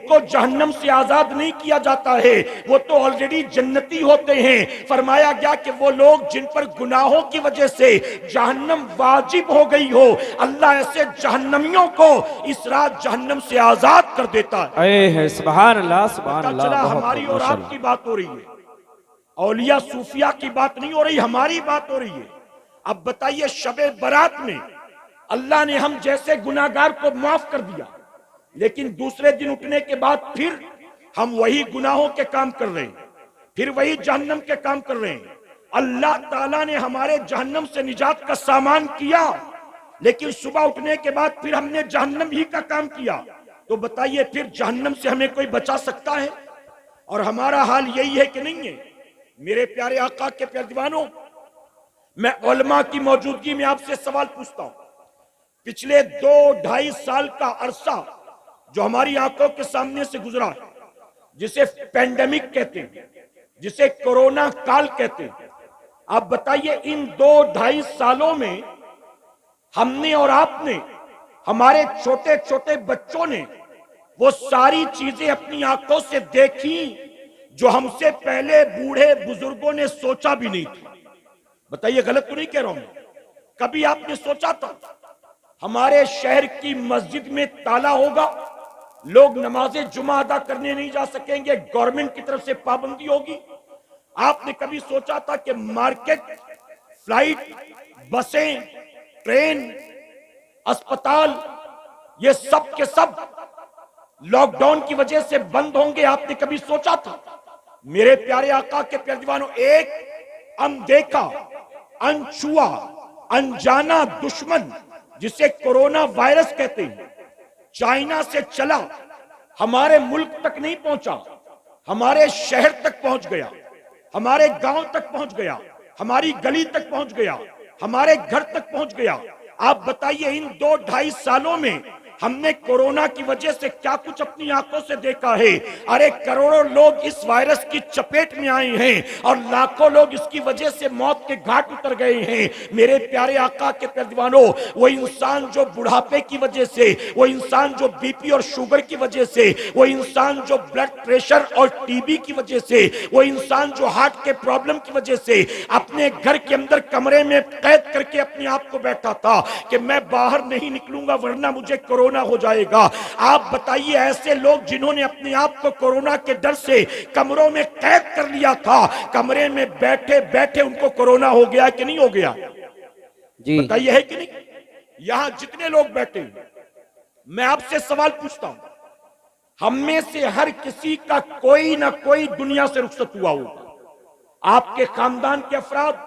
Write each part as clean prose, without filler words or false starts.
को जहन्नम से आजाद नहीं किया जाता है, वो तो ऑलरेडी जन्नती होते हैं। फरमाया गया कि वो लोग जिन पर गुनाहों की वजह से जहन्नम वाजिब हो गई हो, अल्लाह ऐसे जहन्नमियों को इस रात जहन्नम से आजाद कर देता है। सुभान अल्लाह, सुभान पता अल्लाह। चला बहुत हमारी खूब, और माशाल्लाह। आपकी बात हो रही है, औलिया सूफिया की बात नहीं हो रही, हमारी बात हो रही है। अब बताइए, शबे बारात में अल्लाह ने हम जैसे गुनाहगार को माफ कर दिया, लेकिन दूसरे दिन उठने के बाद फिर हम वही गुनाहों के काम कर रहे हैं, फिर वही जहन्नम के काम कर रहे हैं। अल्लाह ताला ने हमारे जहन्नम से निजात का सामान किया, लेकिन सुबह उठने के बाद फिर हमने जहन्नम ही का काम किया। तो बताइए, फिर जहन्नम से हमें कोई बचा सकता है? और हमारा हाल यही है कि नहीं है? मेरे प्यारे आका के प्यारे दीवानों, मैं उलमा की मौजूदगी में आपसे सवाल पूछता हूं। पिछले 2-2.5 साल का अरसा जो हमारी आंखों के सामने से गुजरा है, जिसे पेंडेमिक कहते हैं, जिसे कोरोना काल कहते हैं, आप बताइए, इन 2-2.5 सालों में हमने और आपने, हमारे छोटे छोटे बच्चों ने वो सारी चीजें अपनी आंखों से देखी जो हमसे पहले बूढ़े बुजुर्गों ने सोचा भी नहीं था। बताइए, गलत तो नहीं कह रहा हूं मैं? कभी आपने सोचा था हमारे शहर की मस्जिद में ताला होगा, लोग नमाज़े जुमा अदा करने नहीं जा सकेंगे, गवर्नमेंट की तरफ से पाबंदी होगी? आपने कभी सोचा था कि मार्केट, फ्लाइट, बसें, ट्रेन, अस्पताल, ये सब के सब लॉकडाउन की वजह से बंद होंगे? आपने कभी सोचा था? मेरे प्यारे आका के प्यारे दीवानों, एक अनदेखा, अनछुआ, अनजाना दुश्मन जिसे कोरोना वायरस कहते हैं, चाइना से चला, हमारे मुल्क तक नहीं पहुंचा, हमारे शहर तक पहुंच गया, हमारे गांव तक पहुंच गया, हमारी गली तक पहुंच गया, हमारे घर तक पहुंच गया। आप बताइए, इन 2-2.5 सालों में हमने कोरोना की वजह से क्या कुछ अपनी आंखों से देखा है? अरे करोड़ों लोग इस वायरस की चपेट में आए हैं और लाखों लोग इसकी वजह से मौत के घाट उतर गए हैं। मेरे प्यारे आका के प्यारे दीवानों, वो इंसान जो बुढ़ापे की वजह से, वो इंसान जो बीपी और शुगर की वजह से, वो इंसान जो ब्लड प्रेशर और टीबी की वजह से, वो इंसान जो हार्ट के प्रॉब्लम की वजह से अपने घर के अंदर कमरे में कैद करके अपने आप को बैठा था कि मैं बाहर नहीं निकलूंगा वरना मुझे कोरोना हो जाएगा। आप बताइए, ऐसे लोग जिन्होंने अपने आप को कोरोना के डर से कमरों में कैद कर लिया था, कमरे में बैठे बैठे उनको कोरोना हो गया कि नहीं हो गया? जी बताइए, है कि नहीं? यहां जितने लोग बैठे हैं, मैं आपसे सवाल पूछता हूं, हम में से हर किसी का कोई ना कोई दुनिया से रुखसत हुआ होगा। आपके खानदान के अफराद,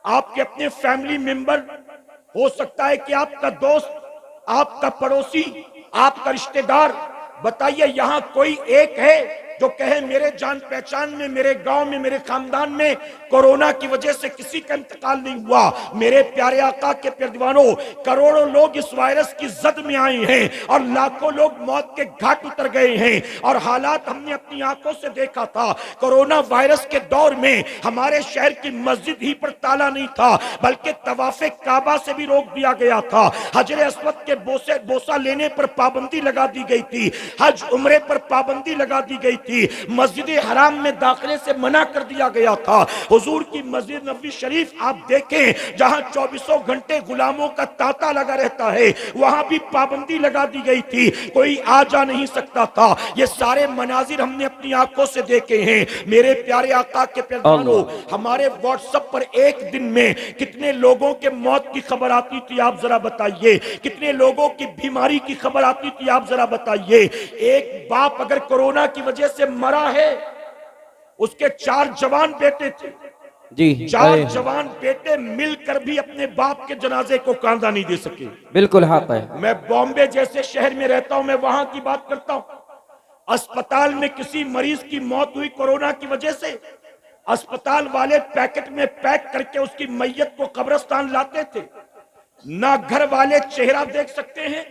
आपके अपने फैमिली मेंबर, हो सकता है कि आपका दोस्त, आपका पड़ोसी, आपका रिश्तेदार। बताइए, यहां कोई एक है जो कहे मेरे जान पहचान में, मेरे गांव में, मेरे खानदान में कोरोना की वजह से किसी का इंतकाल नहीं हुआ? मेरे प्यारे आका के प्यारे दीवानों, करोड़ों लोग इस वायरस की जद में आए हैं और लाखों लोग मौत के घाट उतर गए हैं। और हालात हमने अपनी आंखों से देखा था। कोरोना वायरस के दौर में हमारे शहर की मस्जिद ही पर ताला नहीं था, बल्कि तवाफे काबा से भी रोक दिया गया था। हजरे अस्वद के बोसा लेने पर पाबंदी लगा दी गई थी, हज उम्रे पर पाबंदी लगा दी गई थी, मस्जिद हराम में दाखिले से मना कर दिया गया था। हुजूर की मस्जिद नबवी शरीफ आप देखें, जहां 24 घंटे गुलामों का तांता लगा रहता है, वहां भी पाबंदी लगा दी गई थी, कोई आ जा नहीं सकता था। ये सारे मनाजिर हमने अपनी आंखों से देखे हैं। मेरे प्यारे आका के प्यारों, हमारे व्हाट्सएप पर एक दिन में कितने लोगों के मौत की खबर आती थी, आप जरा बताइए? कितने लोगों की बीमारी की खबर आती थी, आप जरा बताइए? एक बाप अगर कोरोना की वजह से मरा है, उसके 4 जवान बेटे थे, जी 4 जवान बेटे मिलकर भी अपने बाप के जनाजे को कांधा नहीं दे सके। बिल्कुल हक है। मैं बॉम्बे जैसे शहर में रहता हूं, मैं वहां की बात करता हूं। अस्पताल में किसी मरीज की मौत हुई कोरोना की वजह से, अस्पताल वाले पैकेट में पैक करके उसकी मैयत को कब्रिस्तान लाते थे। ना घर वाले चेहरा देख सकते हैं,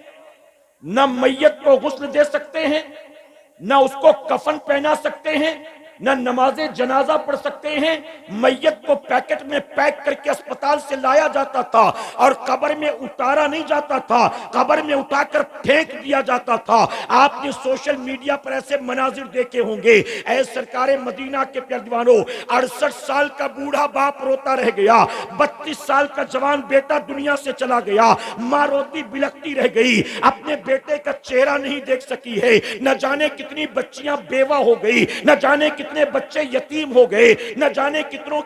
ना मैयत को गुस्ल दे सकते हैं, ना उसको कफन पहना सकते हैं, न नमाजे जनाजा पढ़ सकते हैं। मैयत को पैकेट में पैक करके अस्पताल से लाया जाता था और कब्र में उतारा नहीं जाता था, कब्र में उठाकर फेंक दिया जाता था। आपने सोशल मीडिया पर ऐसे मनाजिर देखे होंगे। ऐ सरकारे मदीना के प्यारदीवानों, 68 साल का बूढ़ा बाप रोता रह गया, 32 साल का जवान बेटा दुनिया से चला गया, माँ रोती बिलखती रह गई, अपने बेटे का चेहरा नहीं देख सकी है। न जाने कितनी बच्चियां बेवा हो गई, न जाने कितने बच्चे यतीम हो गए, न जाने कितनों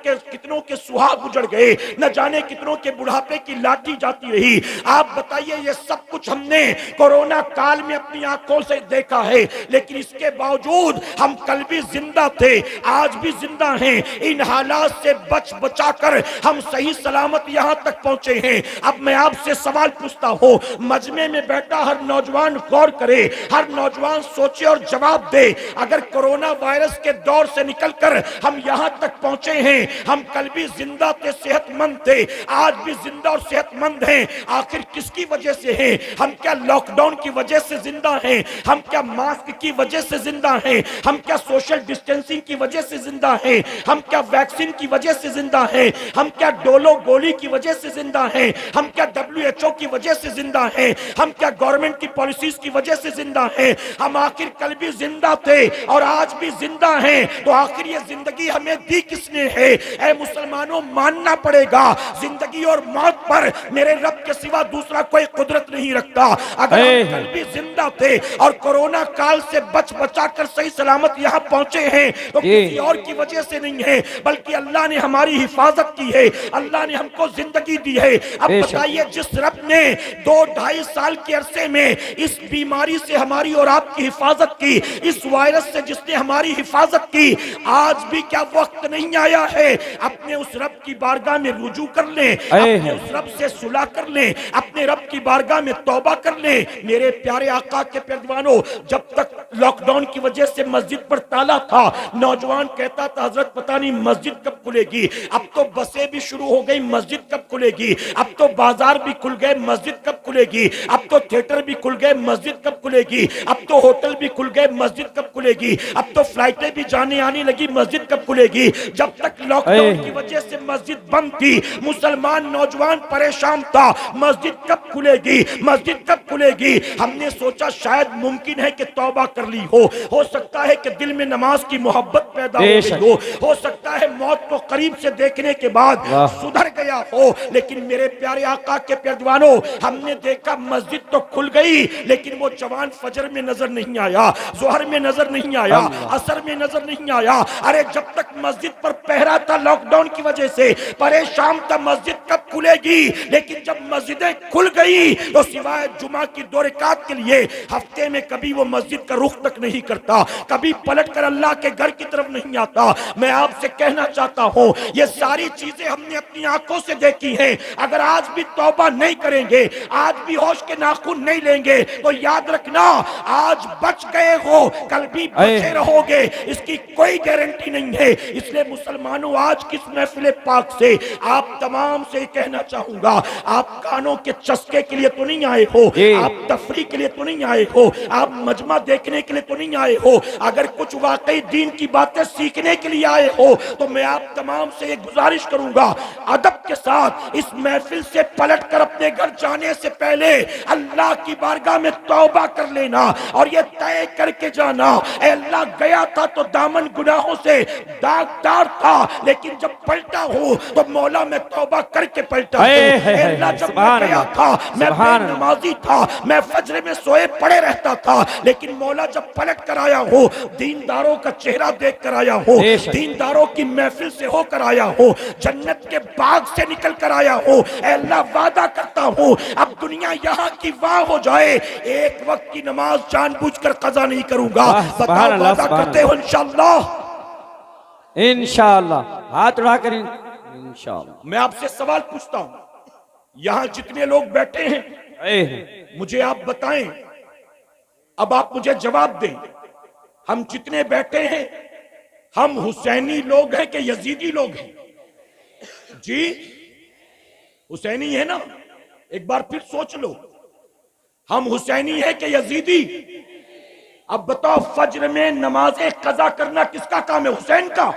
के सुहाग उजड़ गए, न जाने कितनों के बुढ़ापे की लाठी जाती रही। आप बताइए, ये सब कुछ हमने कोरोना काल में अपनी आंखों से देखा है, लेकिन इसके बावजूद हम कल भी जिंदा थे, आज भी जिंदा हैं। इन हालात से बचाकर हम सही सलामत यहां तक पहुंचे हैं। अब मैं आपसे सवाल पूछता हूं, मजमे में बैठा हर नौजवान गौर करे, हर नौजवान सोचे और जवाब दे। अगर कोरोना वायरस के दौर से निकलकर हम यहां तक पहुंचे हैं, हम कल भी जिंदा थे, सेहतमंद थे, आज भी जिंदा और सेहतमंद हैं, आखिर किसकी वजह से हैं? हम क्या लॉकडाउन की वजह से जिंदा हैं? हम क्या मास्क की वजह से जिंदा हैं? हम क्या सोशल डिस्टेंसिंग की वजह से जिंदा हैं? हम क्या वैक्सीन की वजह से जिंदा हैं? हम क्या डोलो गोली की वजह से जिंदा हैं? हम क्या WHO की वजह से जिंदा हैं? हम क्या गवर्नमेंट की पॉलिसीज की वजह से जिंदा हैं? हम आखिर कल भी जिंदा थे और आज भी जिंदा हैं, तो आखिर ये जिंदगी हमें दी किसने है? ऐ मुसलमानों, मानना पड़ेगा, जिंदगी और मौत पर मेरे रब के सिवा दूसरा कोई कुदरत नहीं रखता। अगर हम कल भी जिंदा थे और कोरोना काल से बचाकर सही सलामत यहाँ पहुंचे हैं, तो किसी और की वजह से नहीं है, बल्कि अल्लाह ने हमारी हिफाजत की है, अल्लाह ने हमको जिंदगी दी है। अब बताइए, जिस रब ने 2-2.5 साल के अरसे में इस बीमारी से हमारी और आपकी हिफाजत की, इस वायरस से जिसने हमारी हिफाजत की, आज भी क्या वक्त नहीं आया है अपने उस रब की बारगाह में रुजू कर लें, अपने उस रब से सुलह कर लें, अपने रब की बारगाह में तौबा कर लें। मेरे प्यारे आका के प्यारदीवानों, जब तक लॉकडाउन की वजह से मस्जिद पर ताला था, नौजवान कहता था, हजरत पता नहीं मस्जिद कब खुलेगी। अब तो बसें भी शुरू हो गई, मस्जिद कब खुलेगी। अब तो बाजार भी खुल गए, मस्जिद कब खुलेगी। अब तो थिएटर भी खुल गए, मस्जिद कब खुलेगी। अब तो होटल भी खुल गए, मस्जिद कब खुलेगी। अब तो फ्लाइटें भी जाने आने लगी, मस्जिद कब खुलेगी। जब तक लॉकडाउन की वजह से मस्जिद बंद थी, मुसलमान नौजवान परेशान था, मस्जिद कब खुलेगी, मस्जिद कब खुलेगी। हमने सोचा शायद मुमकिन है कि तौबा कर ली हो सकता है कि दिल में नमाज की मोहब्बत पैदा हो गई हो सकता है मौत को करीब से देखने के बाद सुधर गया हो। लेकिन मेरे प्यारे आका के प्यारदीवानों, हमने देखा मस्जिद तो खुल गई, लेकिन वो जवान फजर में नजर नहीं आया, जोहर में नजर नहीं आया, असर में नजर नहीं आया। अरे जब तक मस्जिद पर पहरा था लॉकडाउन की वजह से, परेशान था मस्जिद कब खुलेगी। लेकिन जब मस्जिदें खुल गई तो सिवाय जुमा की 2 रकात के लिए हफ्ते में कभी वो मस्जिद का रुख तक नहीं करता, कभी पलट कर अल्लाह के घर की तरफ नहीं आता। मैं आपसे कहना चाहता हूं, ये सारी चीजें हमने अपनी आंखों से देखी हैं। अगर आज भी तौबा नहीं करेंगे, आज भी होश के नाखून नहीं लेंगे, तो याद रखना, आज बच गए हो, कल भी बचे रहोगे, इसकी कोई गारंटी नहीं है। इसलिए मुसलमानों, आज किस महफिल पाक से आप तमाम से कहना चाहूंगा, आप कानों के चस्के के लिए तो नहीं आए हो, आप तफरी के लिए तो नहीं आए हो, आप मजमा देखने के लिए तो नहीं आए हो। अगर कुछ वाकई दीन की बातें सीखने के लिए आए हो, तो मैं आप तमाम से एक गुजारिश करूंगा, अदब के साथ इस महफिल से पलट कर अपने घर जाने से पहले अल्लाह की बारगाह में तौबा कर लेना और ये तय करके जाना, अल्लाह गया था तो दामन गुनाहों से दागदार था, लेकिन जब पलटा हूं तो मौला मैं तौबा करके पलटा हूं। अल्लाह जब मैं गया था, मैं बेनमाजी था, मैं फजर में सोए पड़े रहता था, लेकिन मौला जब पलट कर आया हूं, दीनदारों का चेहरा देख कर आया हूं, दीनदारों की महफिल से होकर आया हूं, जन्नत के बाग से निकल कर आया हूं। अल्लाह वादा करता हूं, अब दुनिया यहाँ की वाह हो जाए, एक वक्त की नमाज जानबूझकर कज़ा नहीं करूंगा। बताओ, वादा करते हो इंशाअल्लाह? इंशाअल्लाह, हाथ उठा कर इंशाअल्लाह। मैं आपसे सवाल पूछता हूं, यहां जितने लोग बैठे हैं, मुझे आप बताएं, अब आप मुझे जवाब दें, हम जितने बैठे हैं, हम हुसैनी लोग हैं कि यजीदी लोग हैं? जी हुसैनी है ना? एक बार फिर सोच लो, हम हुसैनी है कि यजीदी? अब बताओ, फज्र में नमाजें कजा करना किसका काम है? हुसैन का।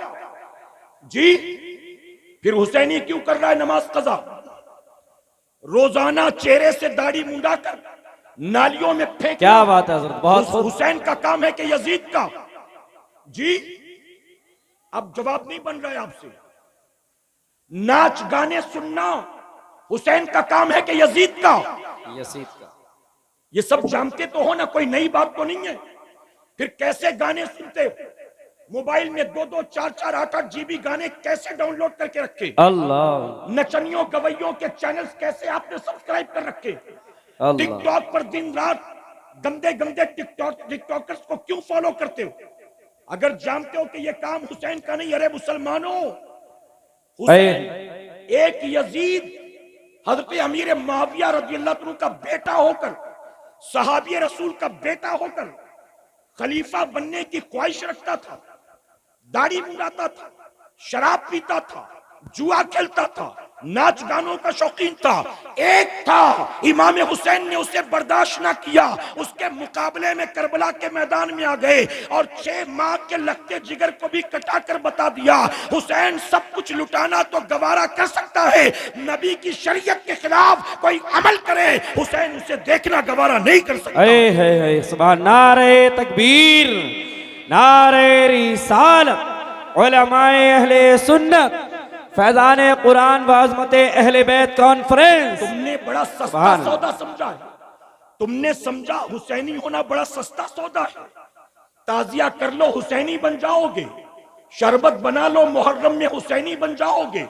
जी, फिर हुसैनी क्यों कर रहा है नमाज कजा? रोजाना चेहरे से दाढ़ी मुंडा कर नालियों में फेंक। क्या बात है हजरत, बहुत खूब। हुसैन का काम है कि यजीद का? जी, अब जवाब नहीं बन रहा है आपसे। नाच गाने सुनना हुसैन का काम है कि यजीद का? यजीद का। ये सब जानते तो हो ना, कोई नई बात तो नहीं है। फिर कैसे गाने सुनते हो? मोबाइल में 2-2, 4-4, 8-8 जीबी गाने कैसे डाउनलोड करके रखे? अल्लाह। नचनियों गवैयों के चैनल्स कैसे आपने सब्सक्राइब कर रखे? अल्लाह। टिकटॉक पर दिन रात गंदे गंदे टिकटॉकर्स को क्यों फॉलो करते हो? अगर जानते हो कि यह काम हुसैन का नहीं, अरे मुसलमानों, हुसैन एक यजीद हजरत अमीर मुआविया रज़ियल्लाहु अन्हु का बेटा होकर, सहाबी रसूल का बेटा होकर खलीफा बनने की ख्वाहिश रखता था, दाढ़ी मुंडाता था, शराब पीता था, जुआ खेलता था, नाच गानों का शौकीन था। एक था, इमाम हुसैन ने उसे बर्दाश्त ना किया, उसके मुकाबले में करबला के मैदान में आ गए और 6 माह के लगते जिगर को भी कटा कर बता दिया, हुसैन सब कुछ लुटाना तो गवारा कर सकता है, नबी की शरीयत के खिलाफ कोई अमल करे, हुसैन उसे देखना गवारा नहीं कर सकता। है सुभान, नारे तकबीर, नारे रिसालत, उलमाए अहले सुन्नत, फैजान कुरान व अज़मते अहले बैत कॉन्फ्रेंस। तुमने बड़ा सस्ता सौदा समझा है। तुमने समझा हुसैनी होना बड़ा सस्ता सौदा है। ताजिया कर लो, हुसैनी बन जाओगे। शरबत बना लो, मुहर्रम में हुसैनी बन जाओगे।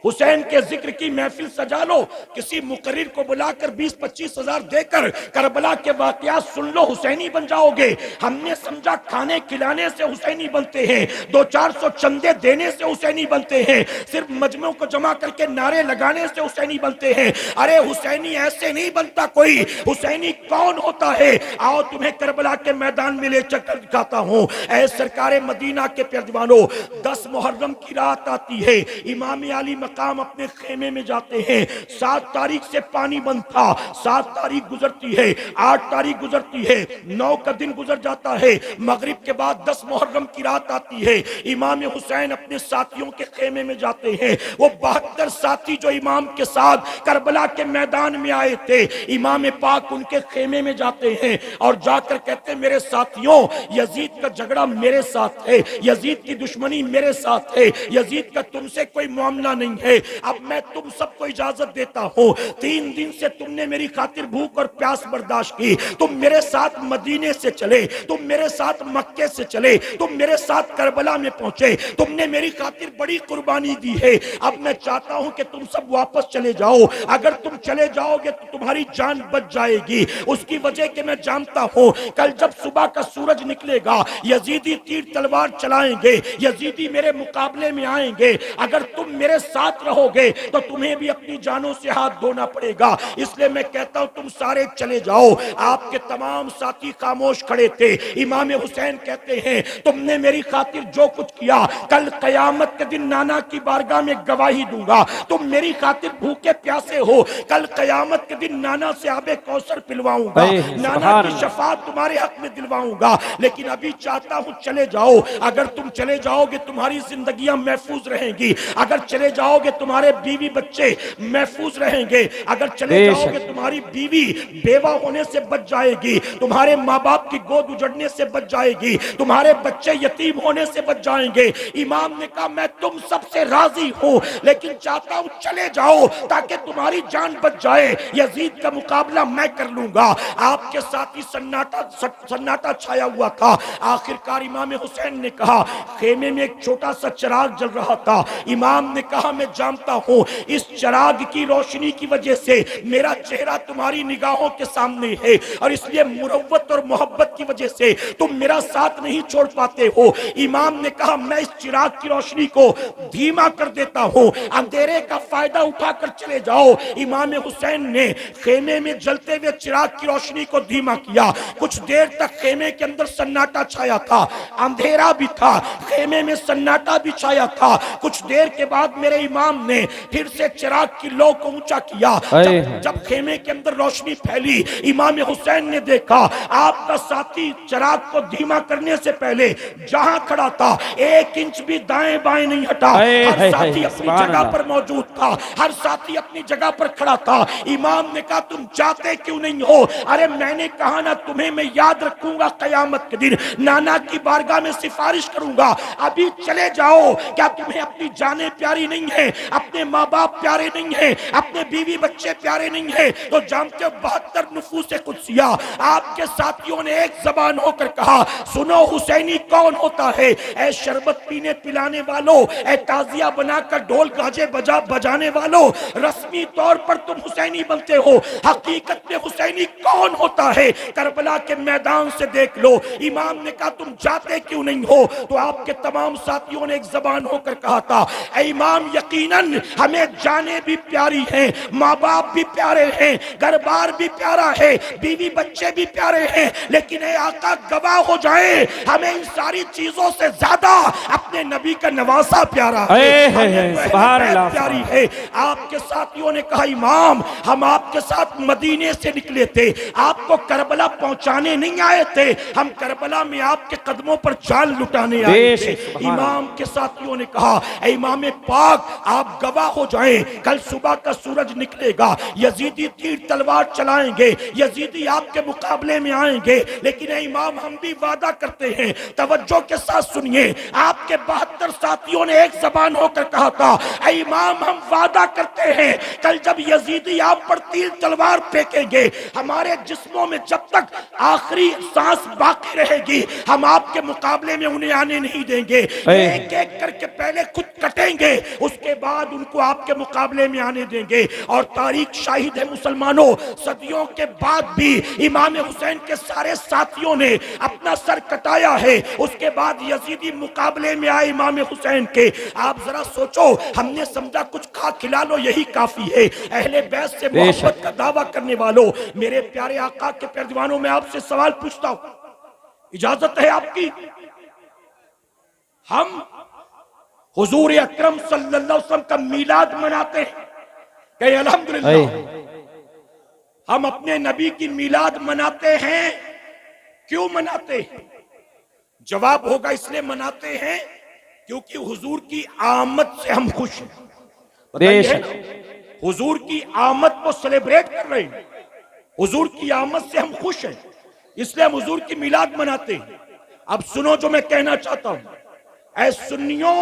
हुसैन के जिक्र की महफिल सजा लो, किसी मुकर्रिर को बुलाकर 20-25 हजार देकर करबला के वाकयात सुन लो, हुसैनी बन जाओगे। हमने समझा खाने खिलाने से हुसैनी बनते हैं, 200-400 चंदे देने से हुसैनी बनते हैं, सिर्फ मजमू को जमा करके नारे लगाने से हुसैनी बनते हैं। अरे हुसैनी ऐसे नहीं बनता कोई। हुसैनी कौन होता है? आओ तुम्हें करबला के मैदान में ले चक्कर दिखाता हूँ। ऐ सरकारे मदीना के प्यारजवानों, 10 मुहर्रम की रात आती है, इमाम अली मकाम अपने खेमे में जाते हैं। 7 तारीख से पानी बंद था, 7 तारीख गुजरती है, 8 तारीख गुजरती है, 9 का दिन गुजर जाता है, मगरिब के बाद 10 मुहर्रम की रात आती है। इमाम हुसैन अपने साथियों के खेमे में जाते हैं। वो 72 साथी जो इमाम के साथ करबला के मैदान में आए थे, इमाम पाक उनके खेमे में जाते हैं और जाकर कहते हैं, मेरे साथियों, यजीद का झगड़ा मेरे साथ है, यजीद की दुश्मनी मेरे साथ है, यजीद का तुमसे कोई मामला नहीं है। अब मैं तुम सबको इजाजत देता हूँ, 3 दिन से तुमने मेरी खातिर भूख और प्यास बर्दाश्त की, तुम मेरे साथ मदीने से चले, तुम मेरे साथ मक्के से चले, तुम मेरे साथ करबला में पहुंचे, तुमने मेरी खातिर बड़ी कुर्बानी दी है। अब मैं चाहता हूं कि तुम सब वापस चले जाओ। अगर तुम चले जाओगे तो तुम्हारी जान बच जाएगी। उसकी वजह कि मैं जानता हूं कल जब सुबह का सूरज निकलेगा, यजीदी तीर तलवार चलाएंगे, यजीदी मेरे मुकाबले में आएंगे। अगर तुम मेरे साथ रहोगे तो तुम्हें भी अपनी जानों से हाथ धोना पड़ेगा। इसलिए मैं कहता हूं तुम सारे चले जाओ। आपके तमाम साथी खामोश खड़े थे। इमाम हुसैन कहते हैं, तुमने मेरी खातिर जो कुछ किया, कल कयामत के दिन नाना की बारगाह में गवाही दूंगा। तुम मेरी खातिर भूखे प्यासे हो, कल कयामत के दिन नाना से आबे कौसर पिलवाऊंगा, नाना की शफात तुम्हारे हक में दिलवाऊंगा। लेकिन अभी चाहता हूं चले जाओ। अगर तुम चले जाओगे तुम्हारी जिंदगियां महफूज रहेंगी, अगर चले जाओगे तुम्हारे बीवी बच्चे महफूज रहेंगे, अगर चले जाओगे तुम्हारी बीवी बेवा होने से बच जाएगी, तुम्हारे माँ बाप की गोद उजड़ने से बच जाएगी, तुम्हारे बच्चे यतीम होने से बच जाएंगे। इमाम ने कहा, मैं तुम सबसे राजी हूं, लेकिन चाहता हूं चले जाओ ताकि तुम्हारी जान बच जाए। यजीद का मुकाबला मैं कर लूंगा। आपके साथ ही सन्नाटा छाया हुआ था। आखिरकार इमाम हुसैन ने कहा, खेमे में एक छोटा सा चिराग जल रहा था। इमाम ने कहा, मैं जानता हूं इस चिराग की रोशनी की वजह से मेरा चेहरा तुम्हारी निगाहों के सामने है और इसलिए मुरव्वत और मोहब्बत की वजह से तुम मेरा साथ नहीं छोड़ पाते हो। इमाम ने कहा, मैं इस चिराग की रोशनी को धीमा कर देता हूं, अंधेरे का फायदा उठाकर चले जाओ। इमाम हुसैन ने खेमे में जलते हुए चिराग की रोशनी को धीमा किया। कुछ देर तक खेमे के अंदर सन्नाटा छाया था, अंधेरा भी था, खेमे में सन्नाटा भी छाया था। कुछ देर के बाद मेरे इमाम ने फिर से चिराग की लौ को ऊंचा किया। जब खेमे के अंदर रोशनी फैली, इमाम हुसैन ने देखा आपका साथी चिराग को धीमा करने से पहले जहां खड़ा था 1 इंच भी दाएं बाएं नहीं हटा। हर साथी अपनी जगह पर मौजूद था, हर साथी अपनी जगह पर खड़ा था। इमाम ने कहा तुम जाते क्यों नहीं हो? अरे मैंने कहा ना तुम्हें मैं याद रखूंगा कयामत के दिन, नाना की बारगाह में सिफारिश करूंगा, अभी चले जाओ। क्या तुम्हें अपनी जाने प्यारी नहीं है, अपने माँ बाप प्यारे नहीं है, अपने बीवी बच्चे प्यारे नहीं है? तो जानते हो 72 नुफूस कुदसिया आपके साथियों ने एक जबान होकर कहा सुनो हुसैनी कौन होता है? ऐ शरबत पीने पिलाने वालों, ऐ ताजिया बनाकर ढोल गाजे बजाने वालों, रस्मी तौर पर तुम हुसैनी बनते हो, हकीकत में हुसैनी कौन होता है? करबला के मैदान से देख लो। इमाम ने कहा तुम जाते क्यों नहीं हो? तो आपके तमाम साथियों ने एक जबान होकर कहा था ऐ इमाम यकीनन हमें जाने भी प्यारी हैं, माँ बाप भी प्यारे हैं, घर बार भी प्यारा है, बीवी बच्चे भी प्यारे हैं, लेकिन ऐ आका गवाह हो जाए हमें इन सारी चीजों से ज्यादा अपने नबी का नवासा प्यारा है, प्यारी है। आपके साथियों ने कहा इमाम हम आपके साथ मदीने से निकले थे, आपको करबला पहुंचाने नहीं आए थे, हम करबला में आपके कदमों पर जान लुटाने आए थे। इमाम के साथियों ने कहा ऐ इमाम पाक आप गवाह हो जाएं, कल सुबह का सूरज निकलेगा, यजीदी तीर तलवार चलाएंगे, यजीदी आपके मुकाबले में आएंगे, लेकिन ऐ इमाम हम भी वादा करते हैं, तवज्जो के साथ सुनिए। आपके 72 साथियों ने एक जबान होकर कहा था ऐ इमाम हम वादा करते हैं कल जब यजीदी आप पर तीर तलवार फेंकेंगे, हमारे जिस्मों में जब तक आखिरी सांस बाकी रहेगी हम आपके मुकाबले में उन्हें आने नहीं देंगे, एक एक करके पहले खुद कटेंगे, उसके बाद उनको आपके मुकाबले में आने देंगे। और तारीख शाहिद है मुसलमानों, सदियों के बाद भी इमाम हुसैन के सारे साथियों ने अपना सर कटाया है, उसके बाद यजीदी मुकाबले में आए इमाम हुसैन के। आप जरा सोचो, हमने समझा कुछ खा खिला लो यही काफी है। अहले बैत से मोहब्बत का दावा करने वालों, मेरे प्यारे आका के प्यारे दीवानों, में आपसे सवाल पूछता हूं, इजाजत है आपकी? हम हुजूर अकरम सल्लल्लाहु अलैहि वसल्लम का मीलाद मनाते हैं, कहे अल्हम्दुलिल्लाह। हम अपने नबी की मीलाद मनाते हैं, क्यों मनाते हैं? जवाब होगा इसलिए मनाते हैं क्योंकि हुजूर की आमद से हम खुश हैं। हुजूर की आमद को सेलिब्रेट कर रहे हैं, हुजूर की आमद से हम खुश हैं, इसलिए हम हुजूर की मिलाद मनाते हैं। अब सुनो जो मैं कहना चाहता हूं, ऐ सुन्नियों,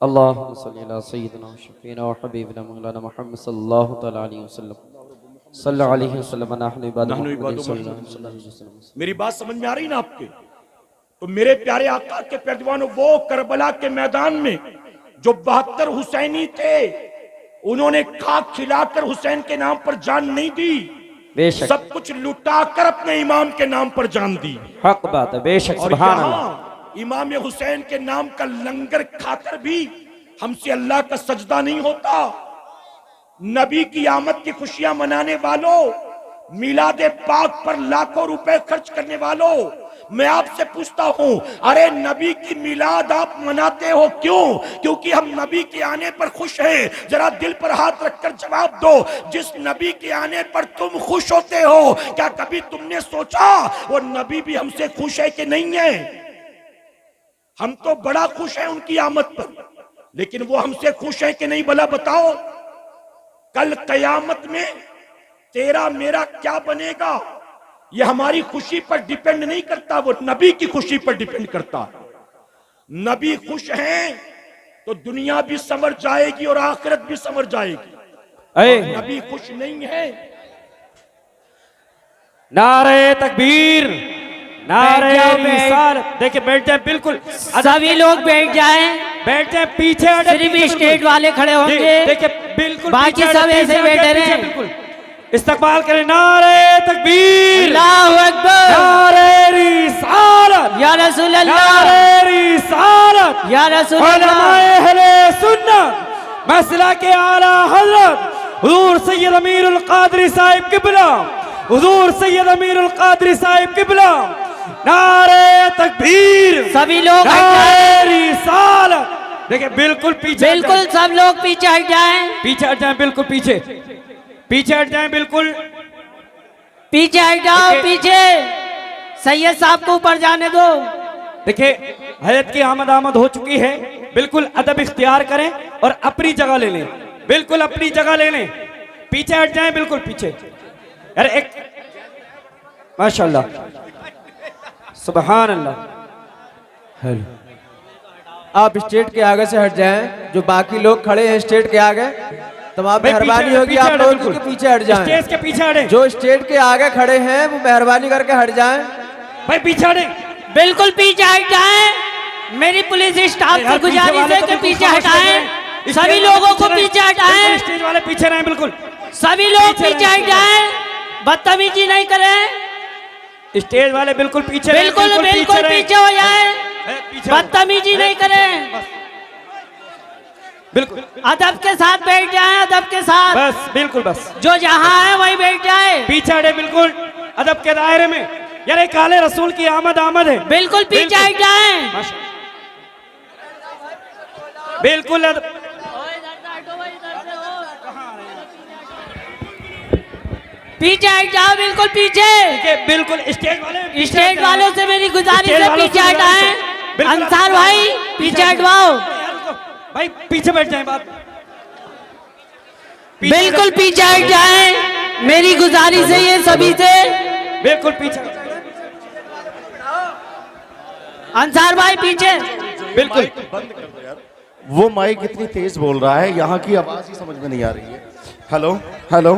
अल्लाहुम्मा सल्ली अला सय्यिदिना शफीना व हबीबिना मौलाना मुहम्मद सल्लल्लाहु तआला अलैहि वसल्लम सल्लल्लाहु अलैहि वसल्लम नहनु इबादुल्लाह। मेरी बात समझ में आ रही ना आपके? तो मेरे प्यारे आका के प्यारे दीवानों, वो करबला के मैदान में जो 72 हुसैनी थे, उन्होंने खाक खिलाकर हुसैन के नाम पर जान नहीं दी, सब कुछ लुटाकर अपने इमाम के नाम पर जान दी। हक बात है, बेशक। सुभान अल्लाह। इमाम हुसैन के नाम का लंगर खाकर भी हमसे अल्लाह का सजदा नहीं होता। नबी की आमद की खुशियां मनाने वालों, मिलादे पाक पर लाखों रुपए खर्च करने वालों, मैं आपसे पूछता हूं, अरे नबी की मिलाद आप मनाते हो क्यों? क्योंकि हम नबी के आने पर खुश हैं। जरा दिल पर हाथ रखकर जवाब दो, जिस नबी के आने पर तुम खुश होते हो, क्या कभी तुमने सोचा वो नबी भी हमसे खुश है कि नहीं है? हम तो बड़ा खुश हैं उनकी आमद पर, लेकिन वो हमसे खुश है कि नहीं भला बताओ? कल कयामत में तेरा मेरा क्या बनेगा, ये हमारी खुशी पर डिपेंड नहीं करता, वो नबी की खुशी पर डिपेंड करता है। नबी खुश हैं तो दुनिया भी संवर जाएगी और आखिरत भी संवर जाएगी। और नबी खुश नहीं है। नारे तकबीर, नारे रिसालत। देखिए बैठ जाए, बिल्कुल सभी लोग बैठ जाएं। बैठ जाए, पीछे हटे, सिर्फ स्टेज वाले खड़े होंगे, देखिए बिल्कुल बाकी पीछे सब हटे, ऐसे पीछे बैठे हटे, रहे। पीछे बिल्कुल इस्तकबाल करें। नारे तकबीर, अल्लाहु अकबर, नारे रिसालत, या रसूल अल्लाह, नारे रिसालत, या रसूल अल्लाह। उलमाए अहले सुन्नत मसला के आला हजरत हुजूर सैयद अमीरुल कादरी साहिब किबला, हुजूर सैयद अमीरुल कादरी साहिब किबला, नारे तकबीर, सभी लोग हट नारे जाएं, रिसालत। देखिए बिल्कुल पीछे, बिल्कुल सब लोग पीछे हट जाएं, पीछे हट जाएं, बिल्कुल पीछे, पीछे हट जाएं, बिल्कुल पीछे हट जाओ, पीछे। सैयद साहब को ऊपर जाने दो। देखिए हजरत की आमद हो चुकी है, बिल्कुल अदब इख्तियार करें और अपनी जगह ले लें, बिल्कुल अपनी जगह ले लें, पीछे हट जाएं, बिल्कुल पीछे। अरे एक माशाल्लाह, सुभान अल्लाह। हेलो, आप स्टेज के आगे से हट जाएं, जो बाकी लोग खड़े हैं स्टेज के आगे, तमाम भाई मेहरबानी पीछे- होगी पीछे आप हटो, लोग बिल्कुल। के पीछे हट जाएं। स्टेज के पीछे हटे, जो स्टेज के आगे खड़े हैं वो मेहरबानी करके हट जाएं। भाई पीछे हटे, बिल्कुल पीछे हट जाएं। मेरी पुलिस स्टाफ से गुजारिश है कि पीछे हटाएं, सभी लोगों को पीछे हटाएं, स्टेज वाले पीछे रहें, बिल्कुल सभी लोग पीछे हट जाएं, बदतमीजी नहीं करें, स्टेज वाले बिल्कुल पीछे रहें, बिल्कुल बिल्कुल रहें। पीछे हो जाएं, पीछे बदतमीजी नहीं करें, बिल्कुल अदब के साथ बैठ जाएं, अदब के साथ, बस, बिल्कुल बस, जो जहां है वहीं बैठ जाए, पीछे हटे, बिल्कुल अदब के दायरे में। यार एक काले रसूल की आमद है, बिल्कुल पीछे हट जाएं, बिल्कुल पीछे हट जाओ, बिल्कुल पीछे। बिल्कुल स्टेज वालों से मेरी गुजारिश है पीछे हटाएं। अंसार भाई पीछे हटवाओ, भाई पीछे बैठ जाएं, बात बिल्कुल पीछे हट जाएं, मेरी गुजारिश है ये सभी से, बिल्कुल पीछे, अंसार भाई पीछे, बिल्कुल बंद कर दो यार, वो माइक इतनी तेज बोल रहा है, यहाँ की आवाज ही समझ में नहीं आ रही है। हेलो हेलो,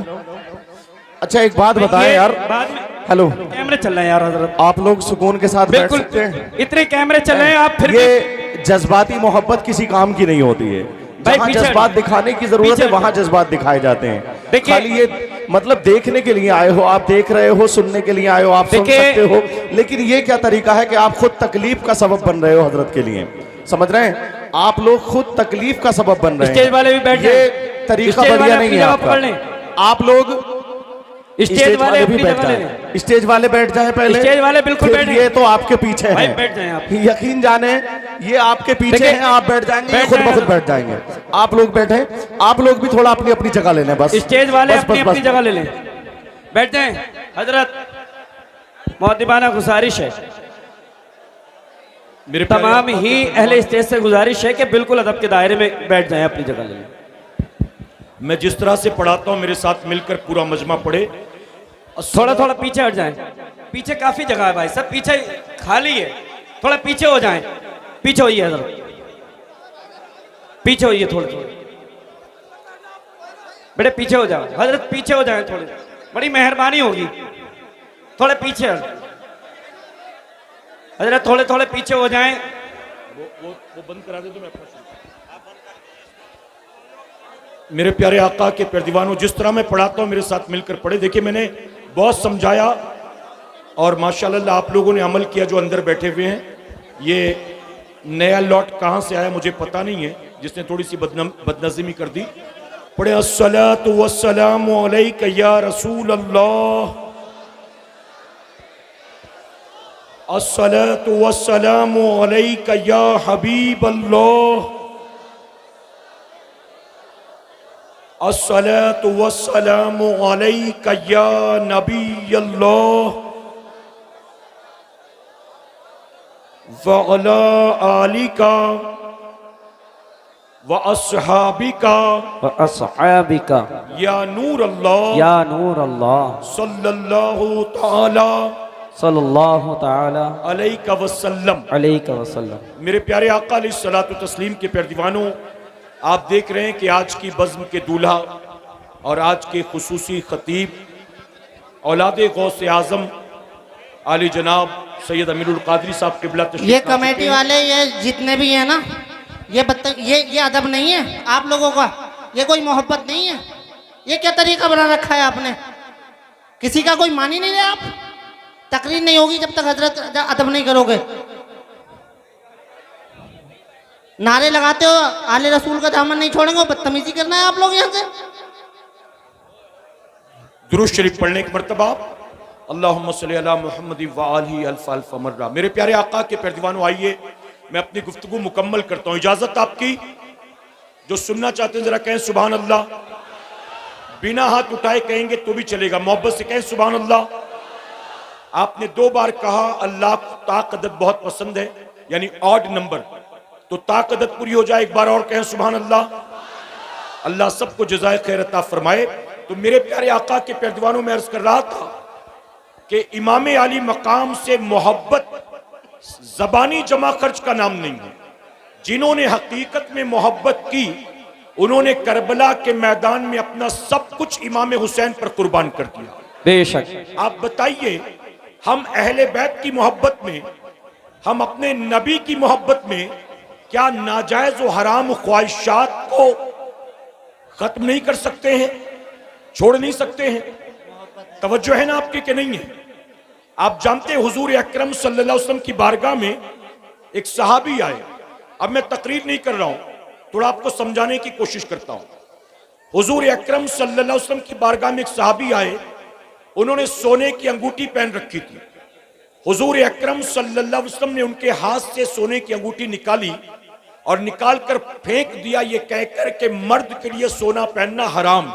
अच्छा एक बात बताएं यार, बाद में हेलो, कैमरे चल रहे हैं यार हजरत, आप लोग सुकून के साथ बैठ बिल्कुल सकते हैं? इतने कैमरे चल रहे हैं, आप फिर ये जज्बाती मोहब्बत किसी काम की नहीं होती है। भाई जहाँ पीछे जज्बात दिखाने की जरूरत पीछे है वहाँ जज्बात दिखाए जाते हैं। देखिए- खाली ये मतलब देखने के लिए आए हो, आप देख रहे हो, सुनने के लिए आए हो, आप सुन देखिए- सकते हो, लेकिन ये क्या तरीका है कि आप खुद तकलीफ का सबब बन रहे हो हजरत के लिए, समझ रहे हैं? आप लोग खुद तकलीफ का सबब बन रहे हैं। स्टेज वाले भी बैठ ये जाएं। तरीका स्टेज वाले बढ़िया अपनी नहीं है जगह आपका। पकड़ लें। आप लोग स्टेज वाले भी अपनी बैठ जगह ले जाएं, लें। स्टेज वाले बैठ जाएं पहले, स्टेज वाले बिल्कुल फिर बैठें। ये तो आपके पीछे भाई हैं, बैठ जाएं आप। यकीन जाने ये आपके पीछे देखिए- हैं, आप बैठ जाएंगे, ये बैठ खुद ब जाएं खुद आप। बैठ जाएंगे। आप लोग बैठे, आप लोग भी थोड़ा अपनी अपनी जगह ले लें बस। स्टेज वाले बस, अपनी बस, अपनी बस। जगह ले लें, बैठ जाएं। हजरत मुअद्दिबाना गुजारिश है, मेरे तमाम ही अहले स्टेज से गुजारिश है कि बिल्कुल अदब के दायरे में बैठ जाएं, अपनी जगह ले लें। मैं जिस तरह से पढ़ाता हूं मेरे साथ मिलकर पूरा मजमा पढ़े। थोड़ा थोड़ा पीछे हट जाएं, पीछे काफी जगह है भाई, सब पीछे खाली है, थोड़ा पीछे हो जाएं, पीछे होइए हजरत, पीछे होइए थोड़े थोड़े, बेटे पीछे हो जाओ हजरत, पीछे हो जाएं थोड़े, बड़ी मेहरबानी होगी, थोड़े पीछे हजरत, थोड़े थोड़े पीछे हो जाएं। वो बंद करा दे तो मैं अपना मेरे प्यारे आका के प्यारे दीवानों, जिस तरह मैं पढ़ाता हूं मेरे साथ मिलकर पढ़े। देखिए मैंने बहुत समझाया और माशाल्लाह आप लोगों ने अमल किया जो अंदर बैठे हुए हैं। ये नया लॉट कहां से आया मुझे पता नहीं है, जिसने थोड़ी सी बदनज़ीमी कर दी। पढ़े अस्सलातु वस्सलामु अलैका या रसूल अल्लाह, अस्सलातु वस्सलामु अलैका या हबीब अल्लाह, अस्सलातु वस्सलामु अलैका या नबी अल्लाह व अला आलिका व अस्हाबिका अस्हाबिका या नूर अल्लाह या नूर अल्लाह सल्लल्लाहु ताला सल्लल्लाहु ताला अलैका वसल्लम। अलैका वसल्लम। मेरे प्यारे आका अलैहिस्सलातु तस्लीम के प्यारे दीवानों, आप देख रहे हैं कि आज की बज़्म के दूल्हा और आज के खुसूसी खतीब औलाद गौस आज़म आली जनाब सैयद अमीरुल कादरी साहब क़िबला तशरीफ़ ये ला चुके कमेटी हैं। वाले ये जितने भी हैं ना, ये अदब नहीं है आप लोगों का, ये कोई मोहब्बत नहीं है। ये क्या तरीका बना रखा है आपने? किसी का कोई मान ही नहीं रहे आप। तकरीर नहीं होगी जब तक हजरत अदब नहीं करोगे। नारे लगाते हो, आले रसूल का दामन नहीं छोड़ेंगे, बदतमीजी करना है आप लोग यहाँ से। दुरूद शरीफ पढ़ने की मर्तबा अल्लाहुम्मा सल्ली अला मुहम्मद व आलिहि अल्फ अल्फ मर्रा। मेरे प्यारे आका के प्यारे दीवानों, आइए मैं अपनी गुफ्तगू मुकम्मल करता हूँ। इजाजत आपकी? जो सुनना चाहते हैं जरा कहें सुभान अल्लाह। बिना हाथ उठाए कहेंगे तो भी चलेगा, मोहब्बत से कहें सुभान अल्लाह। आपने 2 बार कहा अल्लाह को ताक़दत बहुत पसंद है, यानी ऑड नंबर, तो ताक़दत पूरी हो जाए। एक बार और कहें सुभान अल्लाह। अल्लाह सबको जज़ाए खैर अता फरमाए। तो मेरे प्यारे आका के प्यारे दीवानों, में अर्ज कर रहा था कि इमाम आली मकाम से मोहब्बत ज़बानी जमा खर्च का नाम नहीं है। जिन्होंने हकीकत में मोहब्बत की, उन्होंने करबला के मैदान में अपना सब कुछ इमाम हुसैन पर कुर्बान कर दिया। बेशक। आप बताइए, हम अहले बैत की मोहब्बत में, हम अपने नबी की मोहब्बत में क्या नाजायज और हराम ख्वाहिशात को खत्म नहीं कर सकते हैं, छोड़ नहीं सकते हैं? तवज्जो है ना आपकी कि नहीं है? आप जानते हैं हुजूर अकरम सल्लल्लाहु अलैहि वसल्लम की बारगाह में एक सहाबी आए। अब मैं तकरीर नहीं कर रहा हूं, थोड़ा आपको समझाने की कोशिश करता हूं। हुजूर अकरम सल्लल्लाहु अलैहि वसल्लम की बारगाह में एक सहाबी आए, उन्होंने सोने की अंगूठी पहन रखी थी। हुजूर अकरम सल्लल्लाहु अलैहि वसल्लम ने उनके हाथ से सोने की अंगूठी निकाली और निकाल कर फेंक दिया, ये कहकर के मर्द के लिए सोना पहनना हराम।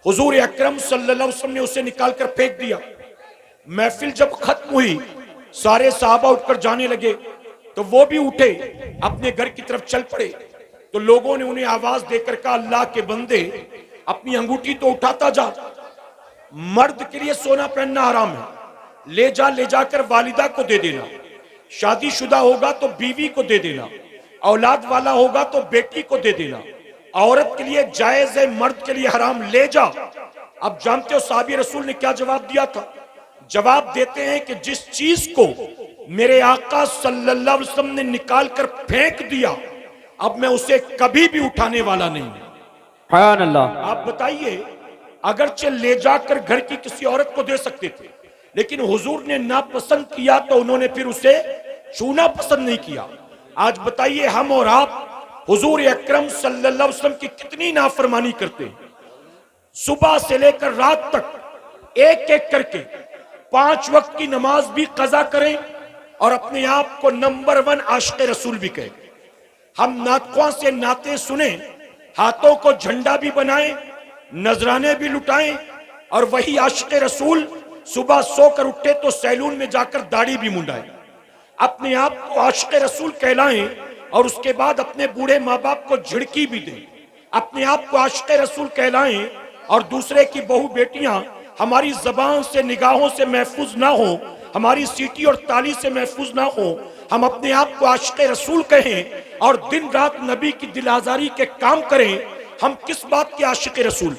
हुजूर अकरम सल्लल्लाहु अलैहि वसल्लम ने उसे निकाल कर फेंक दिया। महफिल जब खत्म हुई, सारे साहबा उठकर जाने लगे, तो वो भी उठे, अपने घर की तरफ चल पड़े। तो लोगों ने उन्हें आवाज देकर कहा, अल्लाह के बंदे, अपनी अंगूठी तो उठाता जा, मर्द के लिए सोना पहनना हराम है, ले जाकर वालिदा को दे देना, शादीशुदा होगा तो बीवी को दे देना, औलाद वाला होगा तो बेटी को दे देना। औरत के लिए जायज है, मर्द के लिए हराम, ले जा। अब जानते हो साहबी रसूल ने क्या जवाब दिया था? जवाब देते हैं कि जिस चीज को मेरे आका सल्लल्लाहु अलैहि वसल्लम ने निकाल कर फेंक दिया, अब मैं उसे कभी भी उठाने वाला नहीं। सुभान अल्लाह। आप बताइए, अगरचे ले जाकर घर की किसी औरत को दे सकते थे, लेकिन हुजूर ने नापसंद किया तो उन्होंने फिर उसे छूना पसंद नहीं किया। आज बताइए, हम और आप हुजूर अकरम सल्लल्लाहु अलैहि वसल्लम की कितनी नाफरमानी करते हैं। सुबह से लेकर रात तक एक एक करके 5 वक्त की नमाज भी कजा करें और अपने आप को नंबर 1 आशिक रसूल भी कहें। हम नातख्वां से नाते सुने, हाथों को झंडा भी बनाएं, नजराने भी लुटाएं, और वही आशिक रसूल सुबह सोकर उठे तो सैलून में जाकर दाढ़ी भी मुंडाएं, अपने आप को आशिक रसूल कहलाएं, और उसके बाद अपने बूढ़े माँ बाप को झिड़की भी दें, अपने आप को आशिक रसूल कहलाएं, और दूसरे की बहू बेटियां हमारी जबान से, निगाहों से महफूज ना हो, हमारी सीटी और ताली से महफूज ना हो, हम अपने आप को आशिक रसूल कहें और दिन रात नबी की दिल आजारी के काम करें। हम किस बात के आशिक रसूल?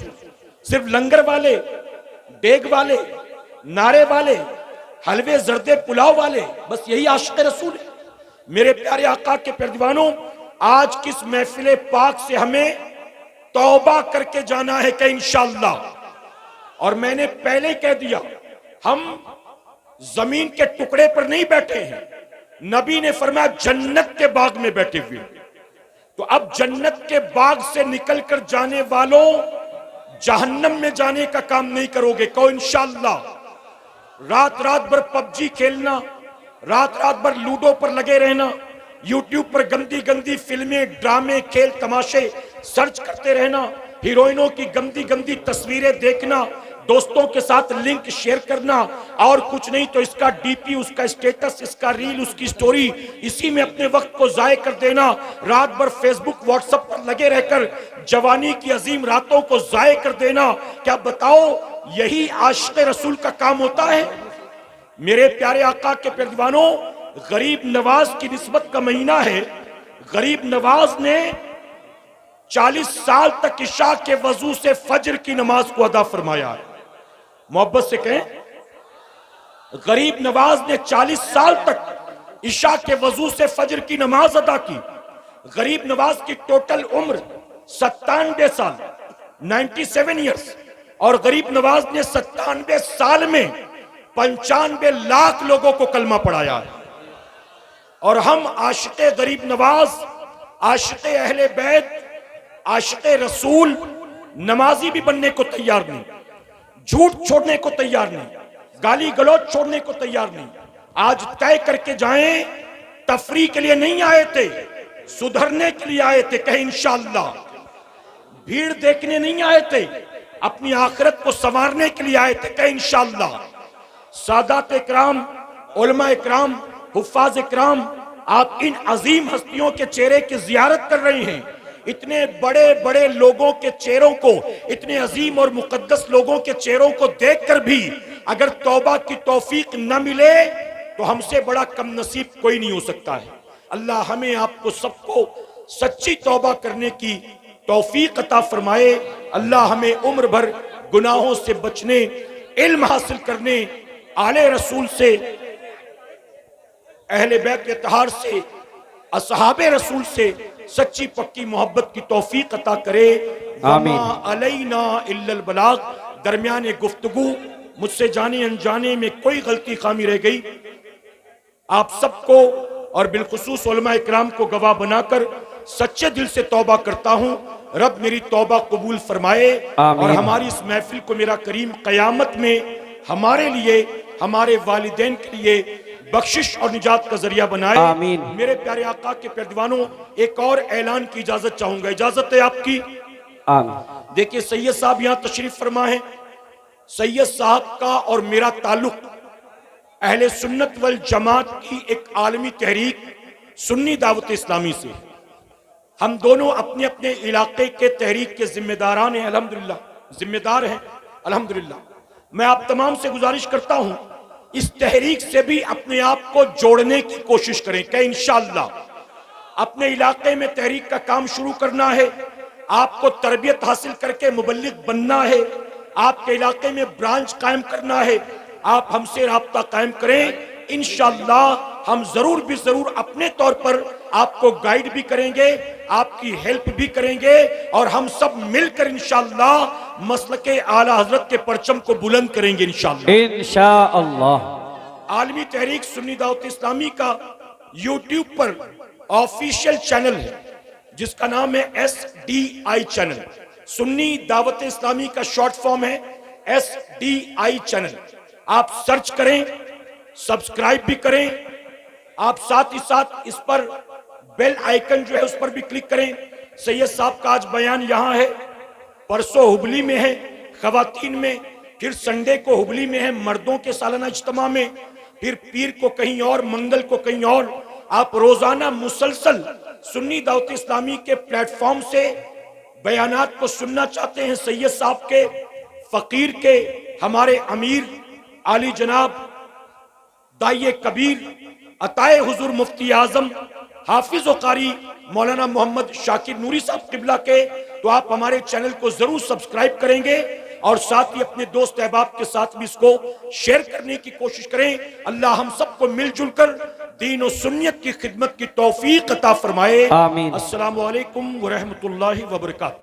सिर्फ लंगर वाले, देग वाले, नारे वाले, हलवे जर्दे पुलाव वाले, बस यही आशिक रसूल है? मेरे प्यारे आका के प्यारे दीवानों, आज किस महफिल पाक से हमें तौबा करके जाना है कि इंशाअल्लाह। और मैंने पहले कह दिया, हम जमीन के टुकड़े पर नहीं बैठे हैं, नबी ने फरमाया जन्नत के बाग में बैठे हुए। तो अब जन्नत के बाग से निकलकर जाने वालों, जहन्नम में जाने का काम नहीं करोगे। कहो इंशाअल्लाह। रात रात भर पबजी खेलना, रात रात भर लूडो पर लगे रहना, यूट्यूब पर गंदी गंदी फिल्में, ड्रामे, खेल तमाशे सर्च करते रहना, हीरोइनों की गंदी गंदी तस्वीरें देखना, दोस्तों के साथ लिंक शेयर करना, और कुछ नहीं तो इसका डीपी, उसका स्टेटस, इसका रील, उसकी स्टोरी, इसी में अपने वक्त को जाय कर देना। रात भर फेसबुक व्हाट्सएप पर लगे रहकर जवानी की अजीम रातों को जाय कर देना। क्या बताओ, यही आशिक रसूल का काम होता है? मेरे प्यारे आका के प्यारे दीवानों, गरीब नवाज की निस्बत का महीना है। गरीब नवाज ने 40 साल तक इशा के वजू से फजर की नमाज को अदा फरमाया है। मोहब्बत से कहें, गरीब नवाज ने 40 साल तक इशा के वजू से फजर की नमाज अदा की। गरीब नवाज की टोटल उम्र 97 साल, 97 ईयर्स, और गरीब नवाज ने 97 साल में 95 लाख लोगों को कलमा पढ़ाया है। और हम आशिक़े गरीब नवाज, आशिक़े अहले बैत, आशिक़े रसूल, नमाजी भी बनने को तैयार नहीं, झूठ छोड़ने को तैयार नहीं, गाली गलौज छोड़ने को तैयार नहीं। आज तय करके जाएं, तफरी के लिए नहीं आए थे, सुधरने के लिए आए थे। कहे इंशाअल्लाह। भीड़ देखने नहीं आए थे, अपनी आखिरत को संवारने के लिए आए थे। कहे इंशाअल्लाह। सादात इकराम, उलमा इकराम, हुफ्फाज इकराम, आप इन अजीम हस्तियों के चेहरे की जियारत कर रहे हैं। इतने बड़े बड़े लोगों के चेहरों को, इतने अजीम और मुकद्दस लोगों के चेहरों को देखकर भी अगर तौबा की तौफीक न मिले तो हमसे बड़ा कम नसीब कोई नहीं हो सकता है। अल्लाह हमें आपको सबको सच्ची तौबा करने की तौफीक अता फरमाए। अल्लाह हमें उम्र भर गुनाहों से बचने, इल्म हासिल करने, आले रसूल से, अहले बैत इत्तहार से, असहाबे रसूल से सच्ची पक्की मोहब्बत की तौफीक अता करे। आमीन। वमा अलैना इल्लल बलाग। दरमियान गुफ्तगू मुझसे जाने अनजाने में कोई गलती खामी रह गई, आप सबको और बिलखुसूस उलमा इकराम को गवाह बनाकर सच्चे दिल से तौबा करता हूँ। रब मेरी तौबा कबूल फरमाए और हमारी इस महफिल को मेरा करीम क़यामत में हमारे लिए, हमारे वालिदैन के लिए बख्शिश और निजात का जरिया बनाए। आमीन। मेरे प्यारे आका के प्यारे दीवानों, एक और ऐलान की इजाजत चाहूंगा। इजाजत है आपकी? आमीन। देखिए सैयद साहब यहाँ तशरीफ फरमा है। सैयद साहब का और मेरा ताल्लुक अहले सुन्नत वल जमात की एक आलमी तहरीक सुन्नी दावत इस्लामी से। हम दोनों अपने अपने इलाके के तहरीक के जिम्मेदारान हैं, अल्हम्दुलिल्लाह, जिम्मेदार हैं अल्हम्दुलिल्लाह। मैं आप तमाम से गुजारिश करता हूं, इस तहरीक से भी अपने आप को जोड़ने की कोशिश करें। क्या इंशाअल्लाह अपने इलाके में तहरीक का काम शुरू करना है, आपको तरबियत हासिल करके मुबल्लिग बनना है, आपके इलाके में ब्रांच कायम करना है, आप हमसे राब्ता कायम करें। इंशाअल्लाह हम जरूर भी जरूर अपने तौर पर आपको गाइड भी करेंगे, आपकी हेल्प भी करेंगे और हम सब मिलकर इंशाअल्लाह मसलके आला हजरत के परचम को बुलंद करेंगे इंशाअल्लाह। इंशाअल्लाह। आलमी तहरीक सुन्नी दावत इस्लामी का यूट्यूब पर ऑफिशियल चैनल है जिसका नाम है SDI चैनल। सुन्नी दावत इस्लामी का शॉर्ट फॉर्म है SDI चैनल। आप सर्च करें, सब्सक्राइब भी करें, आप साथ ही साथ इस पर बेल आइकन जो है उस पर भी क्लिक करें। सैयद साहब का आज बयान यहाँ है, परसों हुबली में है खवातीन में, फिर संडे को हुबली में है मर्दों के सालाना इज्तिमा में, फिर पीर को कहीं और, मंगल को कहीं और। आप रोजाना मुसलसल सुन्नी दावत इस्लामी के प्लेटफॉर्म से बयानात को सुनना चाहते हैं, सैयद साहब के, फकीर के, हमारे अमीर आली जनाब दाइये कबीर अताए हुजूर मुफ्ती आजम हाफिज व कारी मौलाना मोहम्मद शाकिर नूरी साहब किबला के, तो आप हमारे चैनल को जरूर सब्सक्राइब करेंगे और साथ ही अपने दोस्त अहबाब के साथ भी इसको शेयर करने की कोशिश करें। अल्लाह हम सबको मिलजुल कर दीन और सुन्नियत की खिदमत की तौफीक अता फरमाए। आमीन। अस्सलामु अलैकुम व रहमतुल्लाहि व बरकातहू।